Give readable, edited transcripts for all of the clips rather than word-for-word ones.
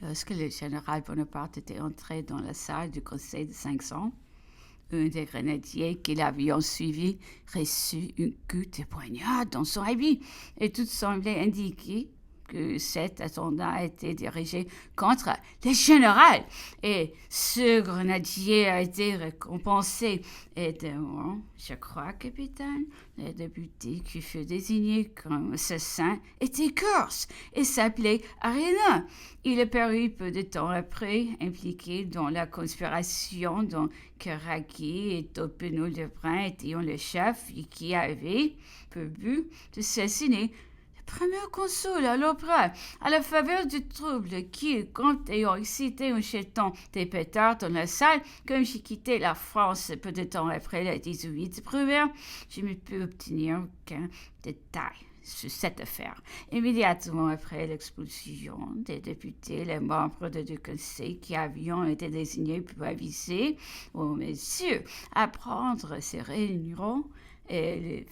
Lorsque le général Bonaparte était entré dans la salle du Conseil de 500, un des grenadiers qui l'avions suivi reçut une coup de poignard dans son habit et tout semblait indiquer que cet attentat était dirigé contre le général. Et ce grenadier a été récompensé. Et je crois, capitaine, le député qui fut désigné comme assassin était corse et s'appelait Arena. Il a paru peu de temps après, impliqué dans la conspiration dont Carracki et Toppenot-Lebrun étaient le chef et qui avait pour but d'assassiner premier consul à l'opéra, à la faveur du trouble qui, quand ayant excité un jeton des pétards dans la salle, comme j'ai quitté la France peu de temps après la 18 première, je n'ai pu obtenir aucun détail sur cette affaire. Immédiatement après l'expulsion des députés, les membres du conseil qui avions été désignés pour aviser aux messieurs à prendre ces réunions et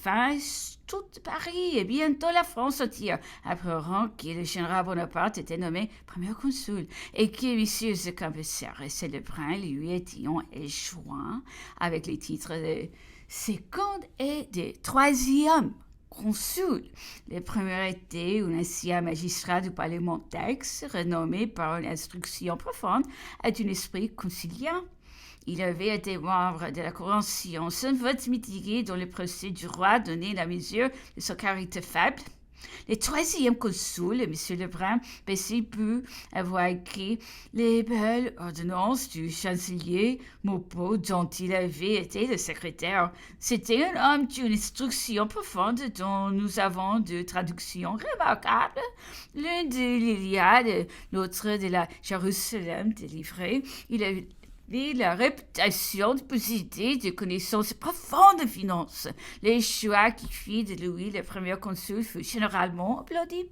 tout Paris et bientôt la France entière apprendront que le général Bonaparte était nommé premier consul et que messieurs de Campeserre et Célébrins lui étions joints avec les titres de second et de troisième consul. Le premier était un ancien magistrat du palais Montex, renommé par une instruction profonde et un esprit conciliant. Il avait été membre de la Convention, son vote mitigé dans le procès du roi donnait la mesure de son caractère faible. Le troisième consul, M. Lebrun, pensait pu avoir écrit les belles ordonnances du chancelier Maupeou dont il avait été le secrétaire. C'était un homme d'une instruction profonde dont nous avons deux traductions remarquables. L'une de l'Iliade, l'autre de la Jérusalem délivrée. Il avait la réputation de posséder des connaissances profondes de finances. Les choix qui fit de Louis le premier consul fut généralement applaudi.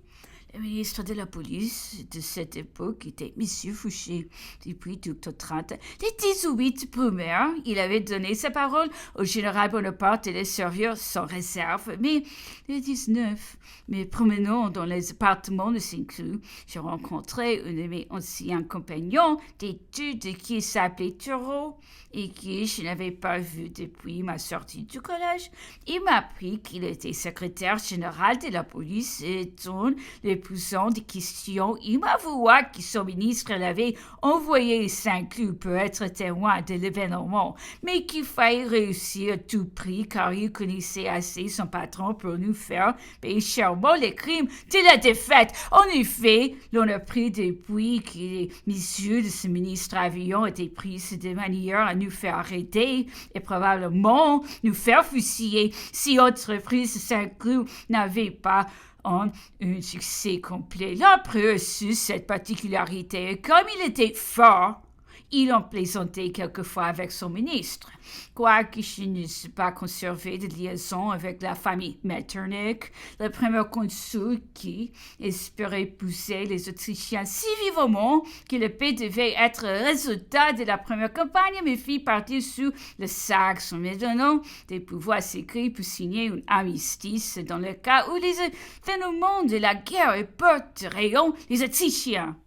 Le ministre de la police de cette époque était M. Fouché. Depuis tout au 30, les 18 premières, il avait donné sa parole au général Bonaparte de les servir sans réserve. Mais les 19, me promenant dans les appartements de Saint-Cloud, j'ai rencontré un de mes anciens compagnons d'études qui s'appelait Thureau et qui je n'avais pas vu depuis ma sortie du collège. Il m'a appris qu'il était secrétaire général de la police et en les posant des questions, il m'avoua que son ministre l'avait envoyé à Saint-Cloud pour être témoin de l'événement, mais qu'il fallait réussir à tout prix car il connaissait assez son patron pour nous faire payer chèrement les crimes de la défaite. En effet, l'on a appris depuis que les messieurs de ce ministre avions été pris de manière à nous faire arrêter et probablement nous faire fusiller si entreprise de Saint-Cloud n'avait pas un succès complet. L'empereur a su cette particularité et comme il était fort, il en plaisantait quelquefois avec son ministre. Quoique je n'eusse pas conservé de liaison avec la famille Metternich, le premier consul qui espérait pousser les Autrichiens si vivement que la paix devait être le résultat de la première campagne me fit partir sous le Saxe en me donnant des pouvoirs secrets pour signer un armistice dans le cas où les événements de la guerre porteraient les Autrichiens.